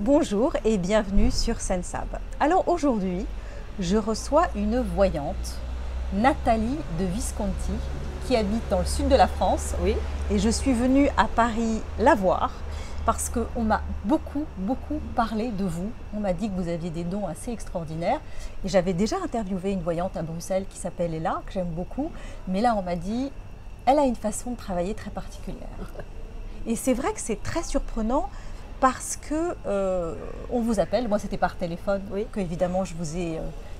Bonjour et bienvenue sur Sensab. Alors aujourd'hui, je reçois une voyante, Nathalie de Visconti, qui habite dans le sud de la France. Oui. Et je suis venue à Paris la voir parce qu'on m'a beaucoup parlé de vous. On m'a dit que vous aviez des dons assez extraordinaires. Et j'avais déjà interviewé une voyante à Bruxelles qui s'appelle Ella, que j'aime beaucoup. Mais là, on m'a dit, elle a une façon de travailler très particulière. Et c'est vrai que c'est très surprenant parce que on vous appelle, moi c'était par téléphone, Oui. que évidemment je vous ai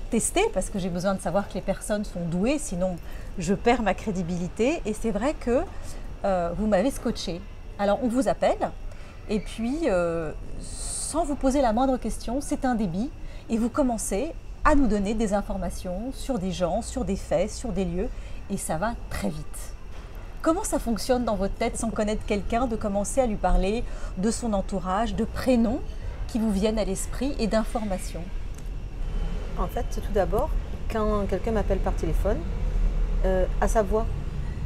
testé parce que j'ai besoin de savoir que les personnes sont douées, sinon je perds ma crédibilité. Et c'est vrai que vous m'avez scotché. Alors on vous appelle et puis sans vous poser la moindre question, c'est un débit et vous commencez à nous donner des informations sur des gens, sur des faits, sur des lieux et ça va très vite. Comment ça fonctionne dans votre tête sans connaître quelqu'un, de commencer à lui parler de son entourage, de prénoms qui vous viennent à l'esprit et d'informations? En fait, tout d'abord, quand quelqu'un m'appelle par téléphone, à sa voix,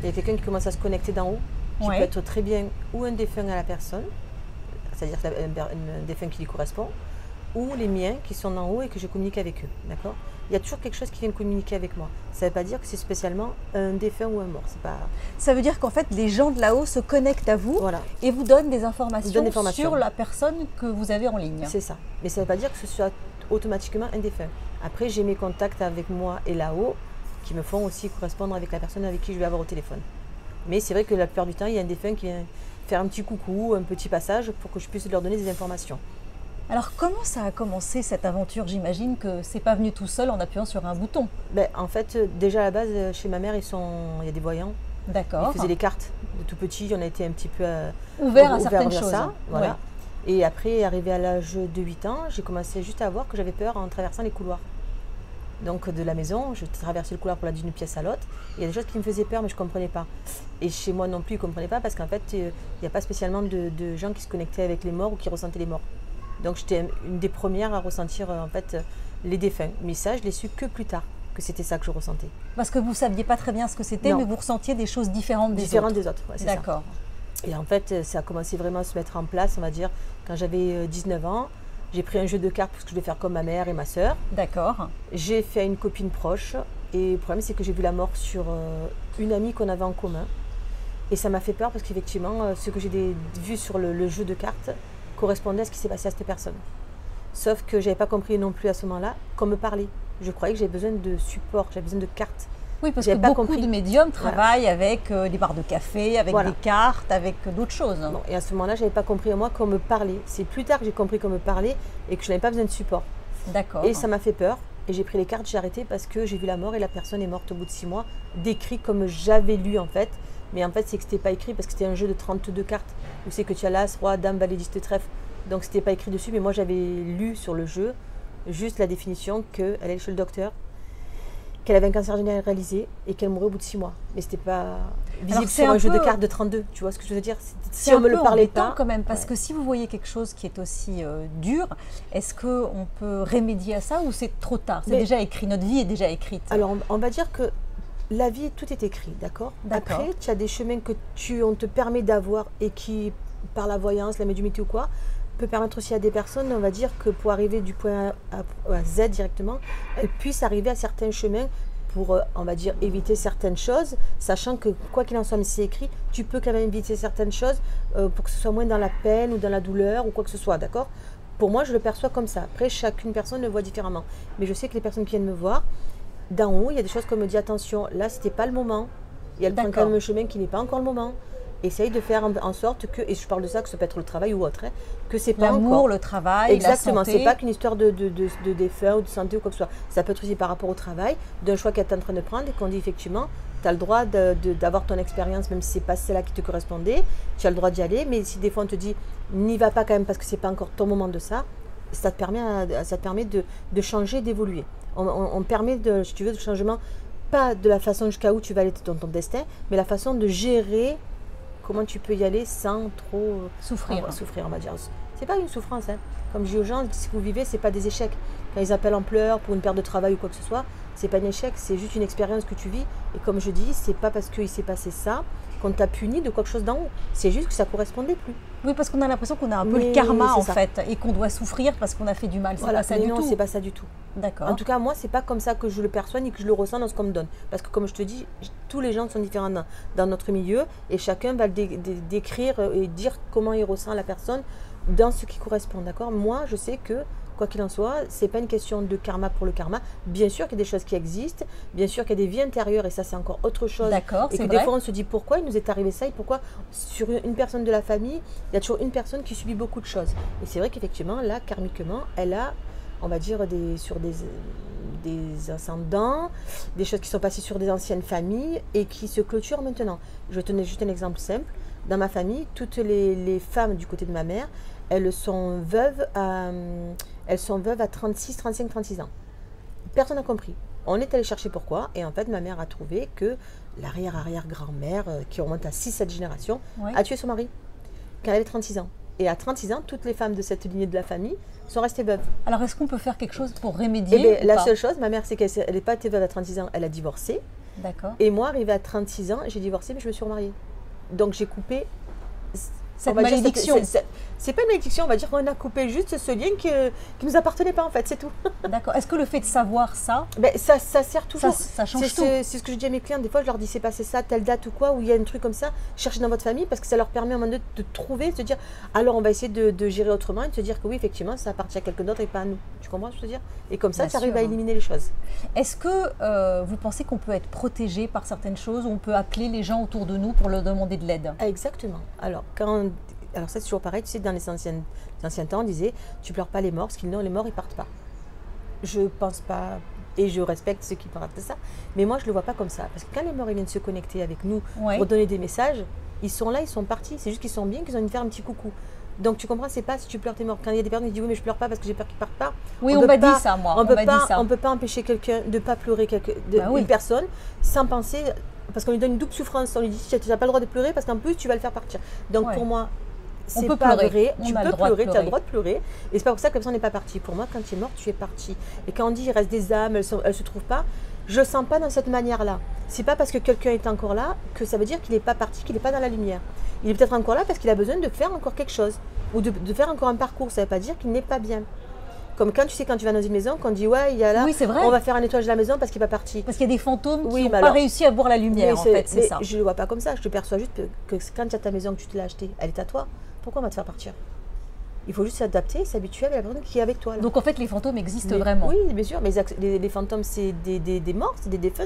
il y a quelqu'un qui commence à se connecter d'en haut, qui Ouais. peut être très bien ou un défunt à la personne, c'est-à-dire un défunt qui lui correspond, ou les miens qui sont en haut et que je communique avec eux. D'accord ? Il y a toujours quelque chose qui vient communiquer avec moi. Ça ne veut pas dire que c'est spécialement un défunt ou un mort. C'est pas... Ça veut dire qu'en fait, les gens de là-haut se connectent à vous Voilà, et vous donnent des informations, Ils donnent des informations. sur la personne que vous avez en ligne. c'est ça. Mais ça ne veut pas dire que ce soit automatiquement un défunt. Après, j'ai mes contacts avec moi et là-haut qui me font aussi correspondre avec la personne avec qui je vais avoir au téléphone. Mais c'est vrai que la plupart du temps, il y a un défunt qui vient faire un petit coucou, un petit passage pour que je puisse leur donner des informations. Alors comment ça a commencé cette aventure? J'imagine que c'est pas venu tout seul en appuyant sur un bouton. En fait, déjà à la base, chez ma mère, il y a des voyants. D'accord. Ils faisaient les cartes de tout petit. On a été un petit peu Ouvert à ouvert certaines vers choses. ça. Voilà. Ouais. Et après, arrivé à l'âge de 8 ans, j'ai commencé juste à voir que j'avais peur en traversant les couloirs. Donc de la maison, je traversais le couloir pour aller d'une pièce à l'autre. Il y a des choses qui me faisaient peur, mais je ne comprenais pas. Et chez moi non plus, ils ne comprenaient pas parce qu'en fait, il n'y a pas spécialement de gens qui se connectaient avec les morts ou qui ressentaient les morts. Donc j'étais une des premières à ressentir en fait les défunts. Mais ça, je l'ai su que plus tard, que c'était ça que je ressentais. Parce que vous ne saviez pas très bien ce que c'était, Non. mais vous ressentiez des choses différentes des Différentes autres. des autres, ouais, c'est ça. D'accord. Et en fait, ça a commencé vraiment à se mettre en place, on va dire, quand j'avais 19 ans. J'ai pris un jeu de cartes parce que je voulais faire comme ma mère et ma sœur. D'accord. J'ai fait à une copine proche. Et le problème, c'est que j'ai vu la mort sur une amie qu'on avait en commun. Et ça m'a fait peur parce qu'effectivement, ce que j'ai vu sur le jeu de cartes correspondait à ce qui s'est passé à cette personne. Sauf que je n'avais pas compris non plus à ce moment-là qu'on me parlait. Je croyais que j'avais besoin de support, j'avais besoin de cartes. Oui, parce que J'avais pas beaucoup compris. de médiums travaillent avec des barres de café, avec Voilà. des cartes, avec d'autres choses. Bon, et à ce moment-là, je n'avais pas compris moi qu'on me parlait. C'est plus tard que j'ai compris qu'on me parlait et que je n'avais pas besoin de support. D'accord. Et ça m'a fait peur. Et j'ai pris les cartes, j'ai arrêté parce que j'ai vu la mort et la personne est morte au bout de 6 mois, décrit comme j'avais lu en fait. Mais en fait, c'est que c'était pas écrit parce que c'était un jeu de 32 cartes où c'est que tu as l'as, roi, dame, valet, 10 de trèfle. Donc c'était pas écrit dessus, mais moi j'avais lu sur le jeu juste la définition qu'elle allait chez le docteur, qu'elle avait un cancer généralisé et qu'elle mourrait au bout de 6 mois. Mais c'était pas visible c'est sur un un jeu de peu- cartes de 32, tu vois ce que je veux dire? C'est Si on un me le peu parlait embêtant pas, quand même, parce ouais. que si vous voyez quelque chose qui est aussi dur, est-ce qu'on peut remédier à ça ou c'est trop tard? C'est Mais- déjà écrit, notre vie est déjà écrite. Alors on va dire que la vie, tout est écrit, d'accord? D'accord. Après, tu as des chemins que on te permet d'avoir et qui, par la voyance, la médiumnité ou quoi, peut permettre aussi à des personnes, on va dire, que pour arriver du point A à Z directement, elles puissent arriver à certains chemins pour, on va dire, éviter certaines choses, sachant que, quoi qu'il en soit, mais c'est écrit, tu peux quand même éviter certaines choses pour que ce soit moins dans la peine ou dans la douleur ou quoi que ce soit, d'accord? Pour moi, je le perçois comme ça. Après, chacune personne le voit différemment. Mais je sais que les personnes qui viennent me voir, d'en haut, il y a des choses qu'on me dit, attention, là, c'était pas le moment. Et elle prend quand D'accord. même un chemin qui n'est pas encore le moment. Essaye de faire en sorte que, et je parle de ça, que ça peut être le travail ou autre, hein, que c'est pas L'amour, encore. le travail, Exactement, la santé. c'est pas qu'une histoire de défunt ou de santé ou quoi que ce soit. Ça peut être aussi par rapport au travail, d'un choix qu'elle est en train de prendre et qu'on dit effectivement, tu as le droit d'avoir ton expérience, même si c'est pas celle-là qui te correspondait, tu as le droit d'y aller, mais si des fois on te dit, n'y va pas quand même parce que c'est pas encore ton moment de ça, ça te permet de changer, d'évoluer. On permet, si tu veux, de changement, pas de la façon jusqu'à où tu vas aller dans ton destin, mais la façon de gérer comment tu peux y aller sans trop Souffrir. souffrir, on va dire. C'est pas une souffrance, hein. Comme je dis aux gens, si vous vivez, c'est pas des échecs. Quand ils appellent en pleurs pour une perte de travail ou quoi que ce soit, c'est pas un échec, c'est juste une expérience que tu vis. Et comme je dis, c'est pas parce qu'il s'est passé ça qu'on t'a puni de quelque chose d'en haut. C'est juste que ça ne correspondait plus. Oui, parce qu'on a l'impression qu'on a un peu Mais le karma c'est en ça. fait et qu'on doit souffrir parce qu'on a fait du mal. C'est Voilà, pas ça mais du non, tout. c'est pas ça du tout. D'accord. En tout cas, moi, c'est pas comme ça que je le perçois ni que je le ressens dans ce qu'on me donne. Parce que comme je te dis, tous les gens sont différents dans notre milieu et chacun va le décrire et dire comment il ressent la personne dans ce qui correspond, d'accord? Moi, je sais que, quoi qu'il en soit, c'est pas une question de karma pour le karma. Bien sûr qu'il y a des choses qui existent, bien sûr qu'il y a des vies intérieures et ça, c'est encore autre chose. D'accord, Et c'est que vrai. des fois, on se dit pourquoi il nous est arrivé ça et pourquoi sur une personne de la famille, il y a toujours une personne qui subit beaucoup de choses. Et c'est vrai qu'effectivement, là, karmiquement, elle a, on va dire, sur des ascendants, des choses qui sont passées sur des anciennes familles et qui se clôturent maintenant. Je vais te donner juste un exemple simple. Dans ma famille, toutes les femmes du côté de ma mère, elles sont veuves à 36, 35, 36 ans. Personne n'a compris. On est allé chercher pourquoi et en fait ma mère a trouvé que l'arrière-arrière-grand-mère qui remonte à 6-7 générations Oui. a tué son mari quand elle avait 36 ans. Et à 36 ans, toutes les femmes de cette lignée de la famille sont restées veuves. Alors est-ce qu'on peut faire quelque chose pour remédier Eh bien, ou la pas? seule chose, ma mère, c'est qu'elle n'est pas été veuve à 36 ans, elle a divorcé. D'accord. Et moi, arrivée à 36 ans, j'ai divorcé, mais je me suis remariée. Donc j'ai coupé Cette on va dire, malédiction. c'est pas une malédiction, on va dire qu'on a coupé juste ce lien qui nous appartenait pas en fait, c'est tout. D'accord. Est-ce que le fait de savoir ça, Ben, ça sert toujours. ça change tout? C'est ce que je dis à mes clients, des fois je leur dis c'est passé ça, telle date ou quoi, où il y a un truc comme ça, cherchez dans votre famille parce que ça leur permet à un moment donné de trouver, de se dire alors on va essayer de gérer autrement et de se dire que oui effectivement ça appartient à quelqu'un d'autre et pas à nous. Tu comprends ce que je veux dire? Et comme ça, Bien tu arrives sûr. à éliminer les choses. Est-ce que vous pensez qu'on peut être protégé par certaines choses ou on peut appeler les gens autour de nous pour leur demander de l'aide? Ah, exactement. Alors ça c'est toujours pareil, tu sais, dans les anciens temps, on disait tu pleures pas les morts, parce que non, les morts ils partent pas. Je pense pas, et je respecte ceux qui parlent de ça, mais moi je le vois pas comme ça. Parce que quand les morts ils viennent se connecter avec nous Oui. pour donner des messages, ils sont là, ils sont partis. C'est juste qu'ils sont bien, qu'ils ont envie de faire un petit coucou. Donc tu comprends, c'est pas si tu pleures tes morts. Quand il y a des personnes qui disent oui mais je pleure pas parce que j'ai peur qu'ils partent pas. Oui, on on peut m'a pas- dit ça, moi. On On peut m'a pas, dit ça. on peut pas empêcher quelqu'un de pas pleurer Bah oui. une personne sans penser, parce qu'on lui donne une double souffrance. On lui dit tu n'as pas le droit de pleurer parce qu'en plus tu vas le faire partir. Donc Ouais. pour moi, On c'est peut pas pleurer. vrai. On Tu a le peux droit de pleurer, tu as pleurer. le droit de pleurer. Et c'est pas pour ça que la personne n'est pas partie. Pour moi, quand tu es mort, tu es parti. Et quand on dit il reste des âmes, elles se trouvent pas, je le sens pas dans cette manière-là. C'est pas parce que quelqu'un est encore là que ça veut dire qu'il n'est pas parti, qu'il n'est pas dans la lumière. Il est peut-être encore là parce qu'il a besoin de faire encore quelque chose ou de faire encore un parcours. Ça ne veut pas dire qu'il n'est pas bien. Comme quand tu sais, quand tu vas dans une maison, qu'on dit ouais, il y a là, Oui, c'est vrai. on va faire un nettoyage de la maison parce qu'il n'est pas parti. Parce qu'il y a des fantômes Oui, qui n'ont mais pas alors- réussi à voir la lumière, Mais en fait, c'est mais ça. je ne le vois pas comme ça. Je te perçois juste que quand tu as ta maison, que tu te l'as achetée, elle est à toi. Pourquoi on va te faire partir? Il faut juste s'adapter, s'habituer avec la personne qui est avec toi. Là. Donc en fait, les fantômes existent Mais- vraiment. Oui, bien sûr, mais les fantômes, c'est des morts, c'est des défunts,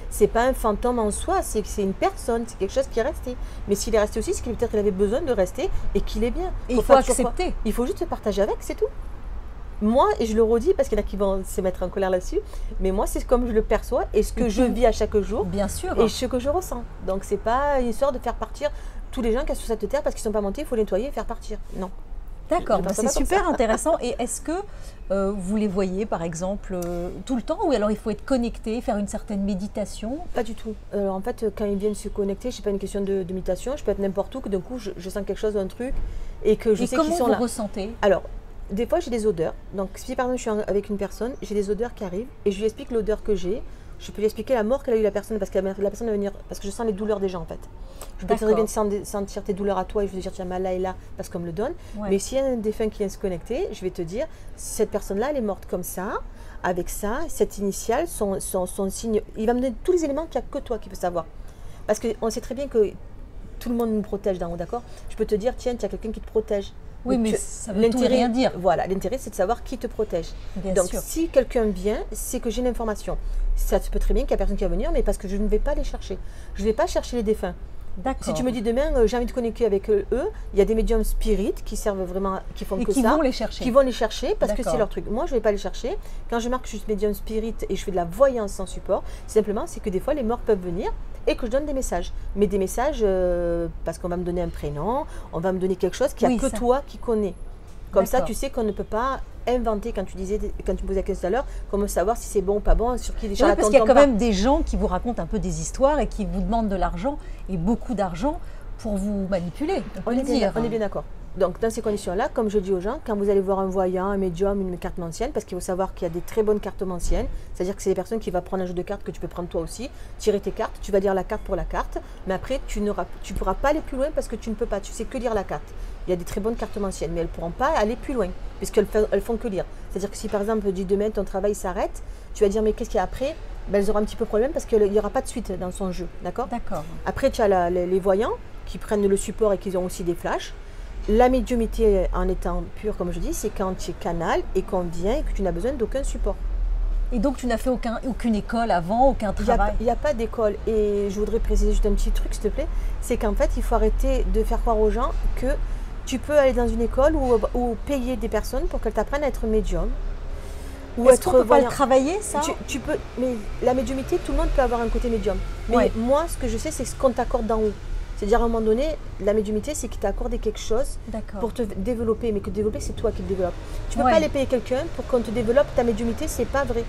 c'est pas un fantôme en soi, c'est une personne, c'est quelque chose qui est resté. Mais s'il est resté aussi, c'est qu'il peut-être qu'il avait besoin de rester et qu'il est bien. Et il faut faire toujours quoi. accepter. Il faut juste se partager avec, c'est tout. Moi, et je le redis parce qu'il y en a qui vont se mettre en colère là-dessus, mais moi, c'est comme je le perçois et ce que Et je puis- vis à chaque jour Bien sûr. et ce que je ressens. Donc, c'est pas une histoire de faire partir tous les gens qui sont sur cette terre parce qu'ils ne sont pas montés, il faut nettoyer et faire partir. Non. D'accord, je bah, pense c'est pas comme super ça. intéressant. Et est-ce que vous les voyez, par exemple, tout le temps? Ou alors il faut être connecté, faire une certaine méditation? Pas du tout. En fait, quand ils viennent se connecter, c'est pas une question de méditation, je peux être n'importe où, que d'un coup, je sens quelque chose, un truc, et que je Et sais comment qu'ils sont vous là. ressentez? Alors, des fois, j'ai des odeurs. Donc, si par exemple, je suis avec une personne, j'ai des odeurs qui arrivent, et je lui explique l'odeur que j'ai. Je peux lui expliquer la mort qu'elle a eu la personne, parce que la personne va venir, parce que je sens les douleurs des gens, en fait. Je peux très D'accord. bien sentir tes douleurs à toi, et je vais te dire, tiens, mal là et là, parce qu'on me le donne. Ouais. Mais s'il y a un défunt qui vient se connecter, je vais te dire, cette personne-là, elle est morte comme ça, avec ça, cette initiale, son signe. Il va me donner tous les éléments qu'il n'y a que toi qui peux savoir. Parce qu'on sait très bien que tout le monde nous protège d'en haut, d'accord? Je peux te dire, tiens, tu as quelqu'un qui te protège. Oui, mais ça veut tout et rien dire. Voilà, l'intérêt, c'est de savoir qui te protège. Bien Donc, sûr. si quelqu'un vient, c'est que j'ai l'information. Ça se peut très bien qu'il y a personne qui va venir, mais parce que je ne vais pas les chercher. Je ne vais pas chercher les défunts. D'accord. Si tu me dis demain, j'ai envie de connecter avec eux, il y a des médiums spirites qui servent vraiment, qui font Et que qui ça. vont les chercher. Qui vont les chercher parce que D'accord. c'est leur truc. Moi, je ne vais pas les chercher. Quand je marque que je suis médium spirit et je fais de la voyance sans support, simplement, c'est que des fois, les morts peuvent venir et que je donne des messages. Mais des messages, parce qu'on va me donner un prénom, on va me donner quelque chose qu'il n'y a Oui, que ça. toi qui connais. Comme ça, D'accord. tu sais qu'on ne peut pas inventer, quand tu me posais la question tout à l'heure, comment savoir si c'est bon ou pas bon, sur qui les Oui, charlatans parce qu'il y a tombent quand pas. même des gens qui vous racontent un peu des histoires et qui vous demandent de l'argent et beaucoup d'argent pour vous manipuler, on peut On le est bien, dire. on est bien d'accord. Donc dans ces conditions-là, comme je dis aux gens, quand vous allez voir un voyant, un médium, une cartomancienne, parce qu'il faut savoir qu'il y a des très bonnes cartomanciennes, c'est-à-dire que c'est des personnes qui vont prendre un jeu de cartes que tu peux prendre toi aussi, tirer tes cartes, tu vas lire la carte pour la carte, mais après tu ne pourras pas aller plus loin parce que tu ne peux pas, tu sais que lire la carte. Il y a des très bonnes cartomanciennes, mais elles ne pourront pas aller plus loin, puisqu'elles font que lire. C'est-à-dire que si par exemple, dit demain, ton travail s'arrête, tu vas dire mais qu'est-ce qu'il y a après? Ben, elles auront un petit peu de problème parce qu'il n'y aura pas de suite dans son jeu, d'accord? D'accord. Après, tu as les voyants qui prennent le support et qui ont aussi des flashs. La médiumnité en étant pure, comme je dis, c'est quand tu es canal et qu'on vient et que tu n'as besoin d'aucun support. Et donc tu n'as fait aucune école avant, aucun travail? Il n'y a pas d'école. Et je voudrais préciser juste un petit truc, s'il te plaît. C'est qu'en fait, il faut arrêter de faire croire aux gens que tu peux aller dans une école ou payer des personnes pour qu'elles t'apprennent à être médium. Est-ce qu'on peut pas le travailler, ça? Tu peux, mais la médiumité, tout le monde peut avoir un côté médium. Mais Ouais. moi, ce que je sais, c'est ce qu'on t'accorde d'en haut. C'est-à-dire, à un moment donné, la médiumité, c'est qu'il t'a accordé quelque chose pour te développer. Mais que développer, c'est toi qui le développes. Tu ne peux pas aller payer quelqu'un pour qu'on te développe ta médiumité, c'est pas vrai.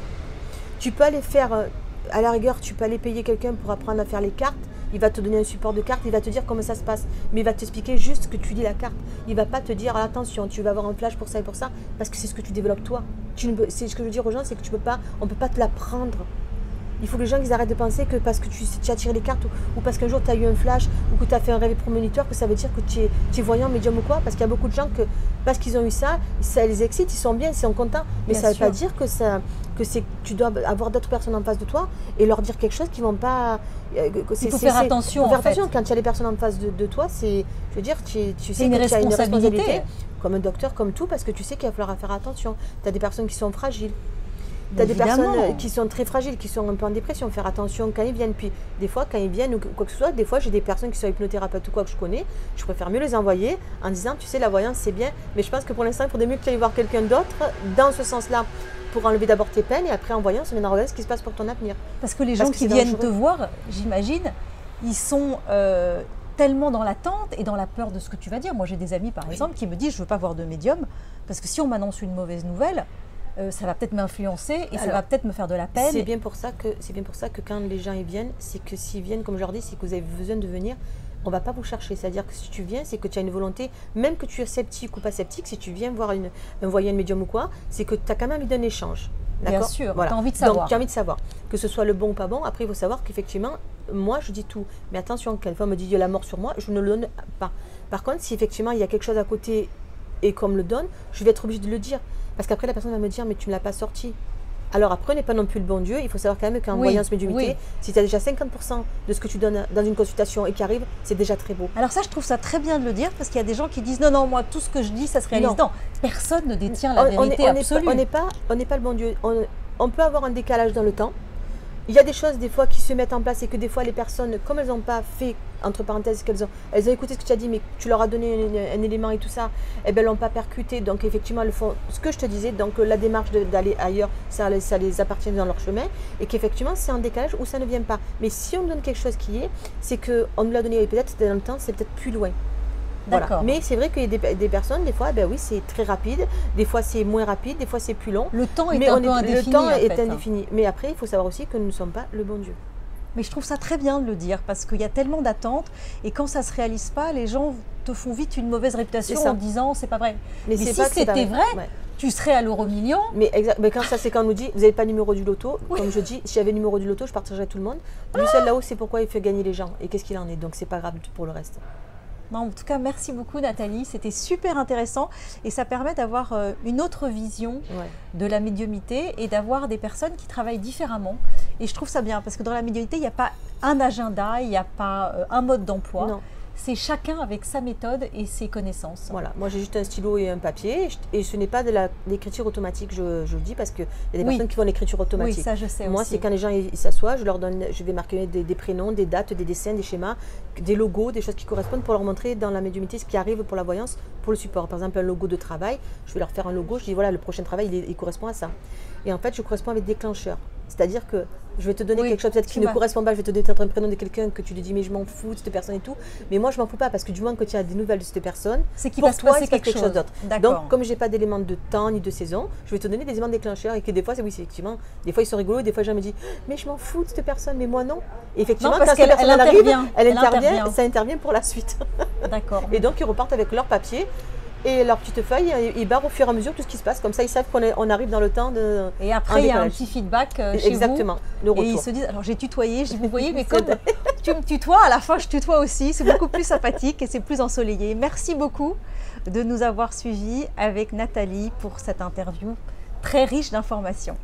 Tu peux aller faire, à la rigueur, tu peux aller payer quelqu'un pour apprendre à faire les cartes. Il va te donner un support de carte, il va te dire comment ça se passe. Mais il va t'expliquer juste que tu lis la carte. Il ne va pas te dire, attention, tu vas avoir un flash pour ça et pour ça, parce que c'est ce que tu développes toi. C'est ce que je veux dire aux gens, c'est que on ne peut pas te l'apprendre. Il faut que les gens ils arrêtent de penser que parce que tu as tiré les cartes ou parce qu'un jour tu as eu un flash ou que tu as fait un rêve prémonitoire que ça veut dire que tu es voyant, médium ou quoi. Parce qu'il y a beaucoup de gens que parce qu'ils ont eu ça les excite, ils sont bien, ils sont contents. Mais ça ne veut pas dire que tu dois avoir d'autres personnes en face de toi et leur dire quelque chose qui ne vont pas. Il faut faire attention. Quand tu as les personnes en face de toi, je veux dire, tu sais que tu as une responsabilité comme un docteur, comme tout, parce que tu sais qu'il va falloir faire attention. Tu as des personnes qui sont fragiles. Tu as des personnes qui sont très fragiles, qui sont un peu en dépression, faire attention quand ils viennent. Puis des fois, quand ils viennent ou quoi que ce soit, des fois j'ai des personnes qui sont hypnothérapeutes ou quoi que je connais, je préfère mieux les envoyer en disant, tu sais, la voyance c'est bien, mais je pense que pour l'instant, il faudrait mieux que tu ailles voir quelqu'un d'autre dans ce sens-là pour enlever d'abord tes peines et après en voyant, on vient regarder ce qui se passe pour ton avenir. Parce que les gens qui viennent te voir, j'imagine, ils sont tellement dans l'attente et dans la peur de ce que tu vas dire. Moi j'ai des amis par exemple qui me disent, je ne veux pas voir de médium parce que si on m'annonce une mauvaise nouvelle, ça va peut-être m'influencer et ça va peut-être me faire de la peine. C'est bien pour ça que quand les gens y viennent, c'est que s'ils viennent, comme je leur dis, c'est que vous avez besoin de venir, on ne va pas vous chercher. C'est-à-dire que si tu viens, c'est que tu as une volonté, même que tu es sceptique ou pas sceptique, si tu viens voir un voyant, médium ou quoi, c'est que tu as quand même envie d'un échange. Bien sûr, tu as envie de savoir. Donc tu as envie de savoir. Que ce soit le bon ou pas bon, après il faut savoir qu'effectivement, moi je dis tout. Mais attention, quelquefois on me dit il y a la mort sur moi, je ne le donne pas. Par contre, si effectivement il y a quelque chose à côté et qu'on me le donne, je vais être obligée de le dire. Parce qu'après, la personne va me dire, mais tu ne me l'as pas sorti. Alors après, n'est pas non plus le bon Dieu. Il faut savoir quand même qu'en voyance médiumité, si tu as déjà 50% de ce que tu donnes dans une consultation et qui arrive, c'est déjà très beau. Alors ça, je trouve ça très bien de le dire parce qu'il y a des gens qui disent, non, moi, tout ce que je dis, ça se réalise. Non, personne ne détient la vérité absolue. On n'est pas le bon Dieu. On peut avoir un décalage dans le temps. Il y a des choses des fois qui se mettent en place et que des fois les personnes, comme elles n'ont pas fait, entre parenthèses, elles ont écouté ce que tu as dit, mais tu leur as donné un élément et tout ça, et bien elles l'ont pas percuté. Donc effectivement, elles font ce que je te disais, donc la démarche d'aller ailleurs, ça les appartient dans leur chemin, et qu'effectivement c'est en décalage ou ça ne vient pas. Mais si on donne quelque chose qui est, c'est qu'on nous l'a donné, et peut-être dans le temps, c'est peut-être plus loin. Voilà. Mais c'est vrai qu'il y a des personnes, des fois, ben oui, c'est très rapide, des fois c'est moins rapide, des fois c'est plus long. Le temps est un peu indéfini. Le temps est indéfini. Mais après, il faut savoir aussi que nous ne sommes pas le bon Dieu. Mais je trouve ça très bien de le dire parce qu'il y a tellement d'attentes et quand ça ne se réalise pas, les gens te font vite une mauvaise réputation en disant c'est pas vrai. Mais si c'était vrai, tu serais à l'euro-million. Mais quand ça, c'est quand on nous dit vous n'avez pas le numéro du loto. Comme je dis, si j'avais le numéro du loto, je partagerais tout le monde. Lui seul là-haut, c'est pourquoi il fait gagner les gens et qu'est-ce qu'il en est. Donc c'est pas grave pour le reste. Non, en tout cas, merci beaucoup Nathalie, c'était super intéressant et ça permet d'avoir une autre vision de la médiumnité et d'avoir des personnes qui travaillent différemment. Et je trouve ça bien parce que dans la médiumnité, il n'y a pas un agenda, il n'y a pas un mode d'emploi. C'est chacun avec sa méthode et ses connaissances. Voilà, moi j'ai juste un stylo et un papier et ce n'est pas de l'écriture automatique, je le dis parce qu'il y a des personnes qui font l'écriture automatique. Oui, ça je sais moi, aussi. c'est quand les gens s'assoient, je vais marquer des prénoms, des dates, des dessins, des schémas, des logos, des choses qui correspondent pour leur montrer dans la médiumnité ce qui arrive pour la voyance, pour le support. Par exemple, un logo de travail, je vais leur faire un logo, je dis voilà, le prochain travail, il correspond à ça. Et en fait, je correspond avec déclencheur. C'est-à-dire que je vais te donner Oui, quelque chose peut-être tu qui ne m'as- correspond pas, je vais te donner peut-être un prénom de quelqu'un que tu lui dis mais je m'en fous de cette personne et tout. Mais moi je m'en fous pas parce que du moment que tu as des nouvelles de cette personne, C'est qu'il pour va se toi passer il se passe quelque quelque chose chose. d'autre. D'accord. Donc comme j'ai pas d'éléments de temps ni de saison, je vais te donner des éléments déclencheurs et que des fois c'est oui c'est effectivement, des fois ils sont rigolos, des fois je me dis mais je m'en fous de cette personne, mais moi non. Et effectivement Non, parce quand cette qu'elle- personne elle arrive, intervient. elle Elle intervient, intervient. ça intervient pour la suite. D'accord. Et donc ils repartent avec leur papier et leur petite feuille, ils barrent au fur et à mesure tout ce qui se passe. Comme ça, ils savent on arrive dans le temps de. Et après, il y a un décollage. petit feedback chez Exactement, le vous. Et ils retour. se disent, alors j'ai tutoyé, je dis, vous voyez, mais comme tu me tutoies, à la fin je tutoie aussi. C'est beaucoup plus sympathique et c'est plus ensoleillé. Merci beaucoup de nous avoir suivis avec Nathalie pour cette interview très riche d'informations.